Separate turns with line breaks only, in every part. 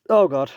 Oh God.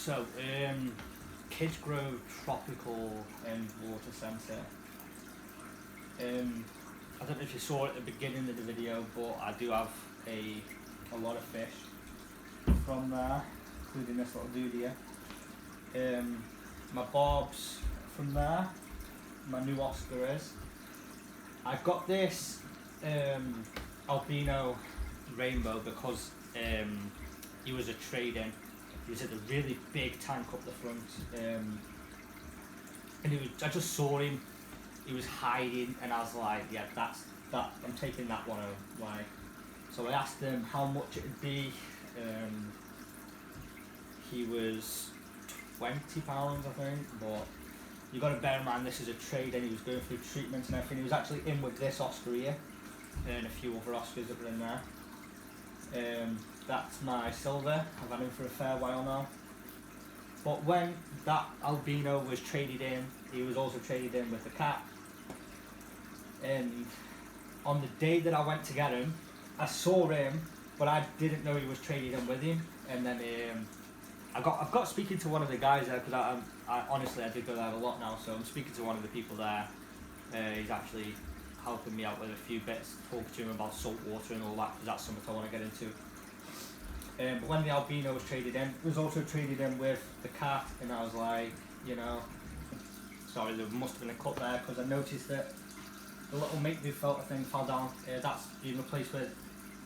So, Kidsgrove Tropical Water Centre. I don't know if you saw at the beginning of the video, but I do have a lot of fish from there, including this little dude here. My barbs from there, my new Oscar is. I got this albino rainbow because he was a trade-in. He was at a really big tank up the front, and I just saw him. He was hiding, and I was like, "Yeah, that's that. I'm taking that one home." Like, so I asked him how much it'd be. He was £20, I think, but you got to bear in mind this is a trade, and he was going through treatments and everything. He was actually in with this Oscar here, and a few other Oscars that were in there. That's my silver. I've had him for a fair while now. But when that albino was traded in, he was also traded in with the cat. And on the day that I went to get him, I saw him, but I didn't know he was traded in with him. And then I've got speaking to one of the guys there, because I honestly I did go there a lot now, so I'm speaking to one of the people there. He's actually helping me out with a few bits, talking to him about salt water and all that, because that's something I want to get into. But when the albino was traded in, it was also traded in with the cat, and I was like, you know, sorry, there must have been a cut there, because I noticed that the little make-do filter thing fell down. That's being replaced with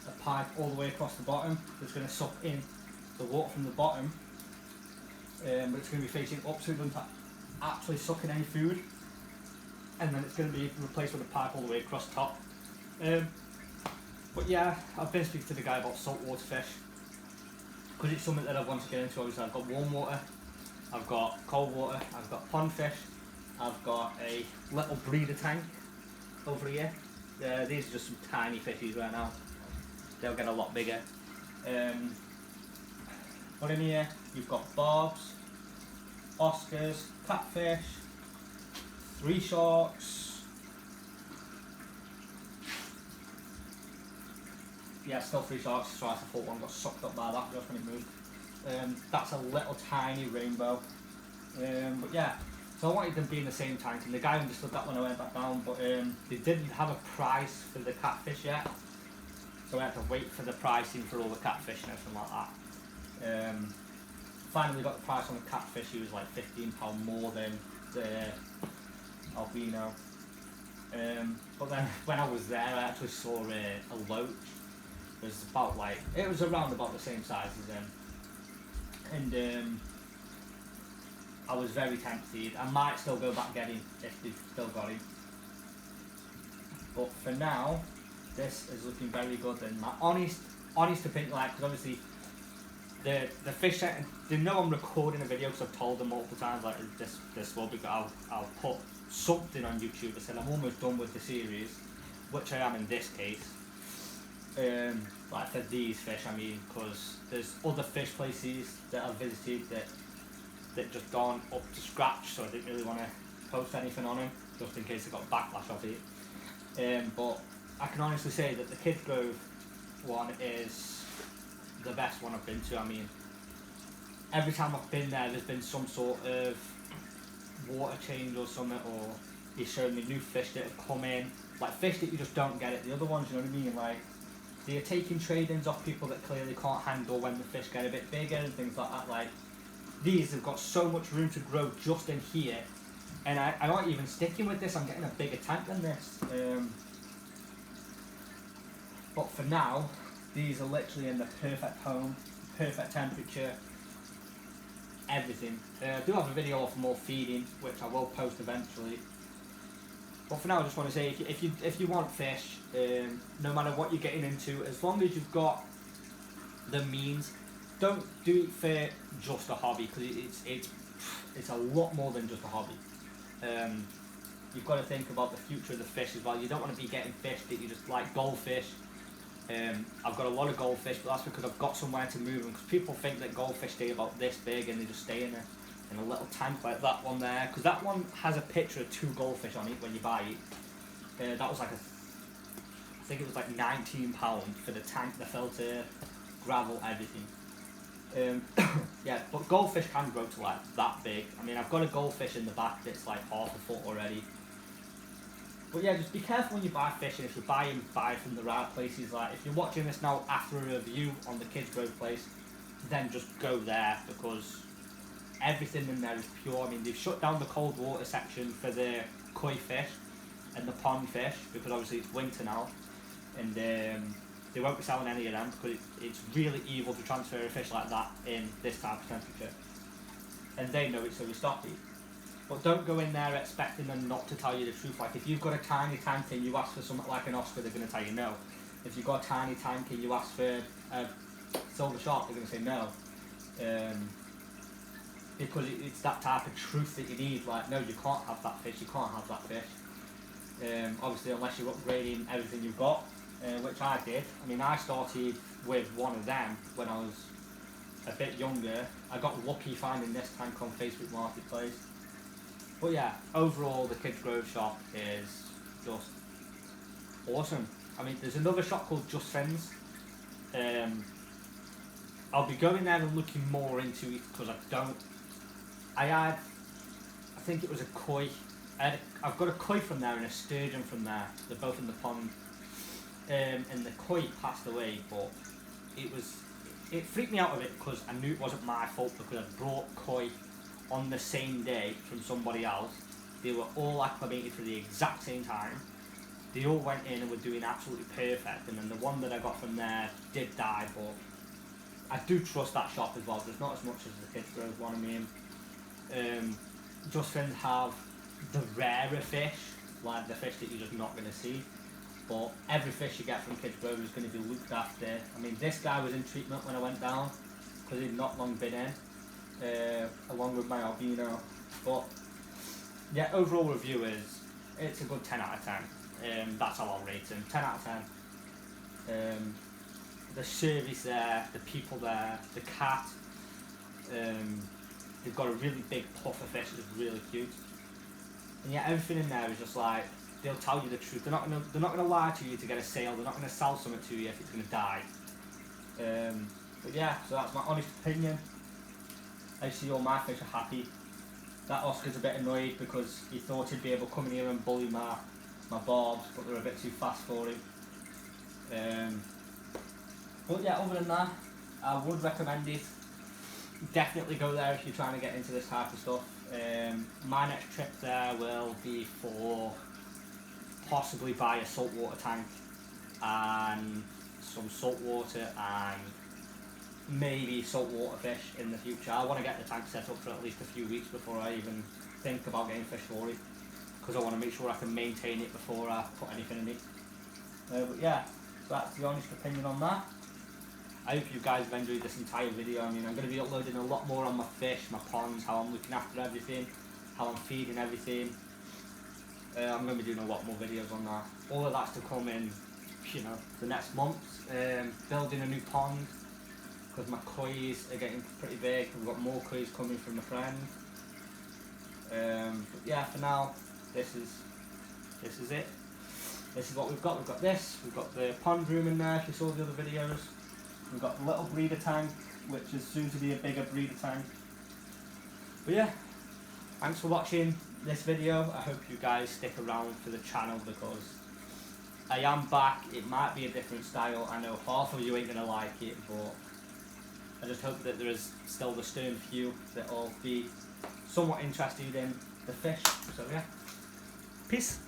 a pipe all the way across the bottom that's going to suck in the water from the bottom, but it's going to be facing up so it doesn't actually suck in any food, and then it's going to be replaced with a pipe all the way across the top. But yeah, I've been speaking to the guy about saltwater fish, because it's something that I want to get into. Obviously I've got warm water, I've got cold water, I've got pond fish, I've got a little breeder tank over here. These are just some tiny fishies right now, they'll get a lot bigger. But in here you've got barbs, Oscars, catfish, 3 sharks, yeah, still 3 sharks, so I thought one got sucked up by that just when it moved. That's a little tiny rainbow. But yeah, so I wanted them to be in the same tank, and the guy understood that when I went back down, but they didn't have a price for the catfish yet, so I had to wait for the pricing for all the catfish and everything like that. Finally got the price on the catfish. He was like £15 more than the albino. But then when I was there, I actually saw a loach. It was around about the same size as them, and I was very tempted. I might still go back get him if they've still got him. But for now, this is looking very good. And my honest opinion, like, because obviously the fish set, they know I'm recording a video because I've told them multiple times like this will be. I'll put something on YouTube. I said I'm almost done with the series, which I am in this case. Like for these fish, I mean, because there's other fish places that I've visited that just gone up to scratch, so I didn't really want to post anything on them, just in case I got backlash of it. But I can honestly say that the Kidsgrove one is the best one I've been to. I mean, every time I've been there, there's been some sort of water change or something, or he's showing me new fish that have come in, like fish that you just don't get at the other ones, you know what I mean? Like, they're taking trade-ins off people that clearly can't handle when the fish get a bit bigger and things like that. Like, these have got so much room to grow just in here, and I'm not even sticking with this. I'm getting a bigger tank than this. But for now, these are literally in the perfect home, perfect temperature, everything. I do have a video of more feeding, which I will post eventually. But for now, I just want to say, if you want fish, no matter what you're getting into, as long as you've got the means, don't do it for just a hobby, because it's a lot more than just a hobby. You've got to think about the future of the fish as well. You don't want to be getting fish that you just like goldfish. I've got a lot of goldfish, but that's because I've got somewhere to move them, because people think that goldfish stay about this big and they just stay in a little tank like that one there, because that one has a picture of 2 goldfish on it when you buy it. That was like I think it was like £19 for the tank, the filter, gravel, everything. Yeah, but goldfish can grow to like that big. I mean, I've got a goldfish in the back that's like half a foot already. But yeah, just be careful when you buy fish, and if you buy from the right places. Like, if you're watching this now after a review on the Kidsgrove place, then just go there, because everything in there is pure. I mean, they've shut down the cold water section for the koi fish and the pond fish, because obviously it's winter now, and they won't be selling any of them, because it's really evil to transfer a fish like that in this type of temperature, and they know it, so they stop it. But don't go in there expecting them not to tell you the truth. Like, if you've got a tiny tank and you ask for something like an Oscar, they're going to tell you no. If you've got a tiny tank and you ask for a silver shark, they're going to say no. Because it's that type of truth that you need. Like, no, you can't have that fish, you can't have that fish. Obviously, unless you're upgrading everything you've got, which I did. I mean, I started with one of them when I was a bit younger. I got lucky finding this tank on Facebook Marketplace. But yeah, overall the Kidsgrove shop is just awesome. I mean, there's another shop called Just Friends. I'll be going there and looking more into it, because I think it was a koi. I've got a koi from there and a sturgeon from there. They're both in the pond. And the koi passed away, but it freaked me out a bit, because I knew it wasn't my fault, because I brought koi on the same day from somebody else. They were all acclimated for the exact same time. They all went in and were doing absolutely perfect, and then the one that I got from there did die, but I do trust that shop as well. There's not as much as the Kidsgrove one. I mean, Just Friends have the rarer fish, like the fish that you're just not going to see, but every fish you get from Kidsgrove is going to be looked after. I mean, this guy was in treatment when I went down, because he'd not long been in. Along with my albino. But yeah, overall review is, it's a good 10 out of 10. That's how I'll rate him. 10 out of 10. The service there, the people there, the cat. They've got a really big puffer fish that's really cute. And yeah, everything in there is just like, they'll tell you the truth. They're not gonna lie to you to get a sale. They're not gonna sell something to you if it's gonna die. But yeah, so that's my honest opinion. I see all my fish are happy. That Oscar's a bit annoyed because he thought he'd be able to come in here and bully my barbs, but they're a bit too fast for him. But yeah, other than that, I would recommend it. Definitely go there if you're trying to get into this type of stuff. My next trip there will be for possibly buy a saltwater tank and some saltwater and maybe saltwater fish in the future. I want to get the tank set up for at least a few weeks before I even think about getting fish for it, because I want to make sure I can maintain it before I put anything in it. But yeah, so that's the honest opinion on that. I hope you guys have enjoyed this entire video. I mean, I'm going to be uploading a lot more on my fish, my ponds, how I'm looking after everything, how I'm feeding everything. I'm going to be doing a lot more videos on that. All of that's to come in, you know, the next month. Building a new pond, because my koi's are getting pretty big. We've got more koi's coming from a friend. But yeah, for now, this is it. This is what we've got. We've got this. We've got the pond room in there, if you saw the other videos. We've got the little breeder tank, which is soon to be a bigger breeder tank. But yeah, thanks for watching this video. I hope you guys stick around for the channel, because I am back. It might be a different style. I know half of you ain't going to like it, but I just hope that there is still the stern few that will be somewhat interested in the fish. So yeah, peace.